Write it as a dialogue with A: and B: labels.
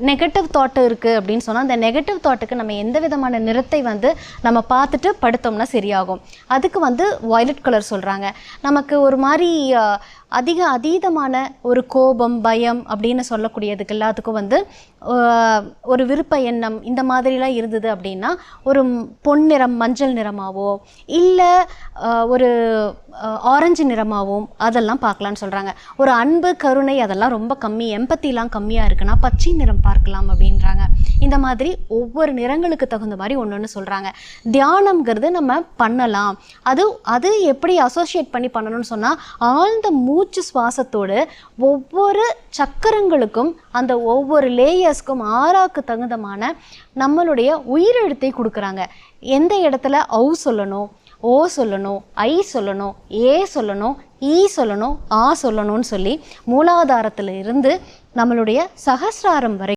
A: Negative thought இருக்குது அப்படின்னு சொன்னால் அந்த நெகட்டிவ் தாட்டுக்கு நம்ம எந்த விதமான நிறத்தை வந்து நம்ம பார்த்துட்டு படுத்தோம்னா சரியாகும். அதுக்கு வந்து வயலட் கலர் சொல்கிறாங்க. நமக்கு ஒரு மாதிரி அதீதமான ஒரு கோபம், பயம் அப்படின்னு சொல்லக்கூடியதுக்கு எல்லாத்துக்கும் வந்து ஒரு விருப்ப எண்ணம் இந்த மாதிரிலாம் இருந்தது அப்படின்னா ஒரு பொன்னிறம், மஞ்சள் நிறமாவோ இல்லை ஒரு ஆரஞ்சு நிறமாகவும் அதெல்லாம் பார்க்கலான்னு சொல்கிறாங்க. ஒரு அன்பு, கருணை அதெல்லாம் ரொம்ப கம்மி, எம்பத்திலாம் கம்மியாக இருக்குன்னா பச்சை நிறம் பார்க்கலாம் அப்படின்றாங்க. இந்த மாதிரி ஒவ்வொரு நிறங்களுக்கு தகுந்த மாதிரி ஒன்று சொல்கிறாங்க. தியானம்ங்கிறது நம்ம பண்ணலாம். அது எப்படி அசோசியேட் பண்ணி பண்ணணும்னு சொன்னால் ஆழ்ந்த மூச்சு சுவாசத்தோடு ஒவ்வொரு சக்கரங்களுக்கும் அந்த ஒவ்வொரு லேயர்ஸ்க்கும் ஆறாக்கு தகுந்தமான நம்மளுடைய உயிரெழுத்தை கொடுக்குறாங்க. எந்த இடத்துல ஔ சொல்லணும், ஓ சொல்லணும், ஐ சொல்லணும், ஏ சொல்லணும், ஈ சொல்லணும், ஆ சொல்லணும்னு சொல்லி மூலாதாரத்தில் இருந்து நம்மளுடைய சகஸ்ராரம் வரை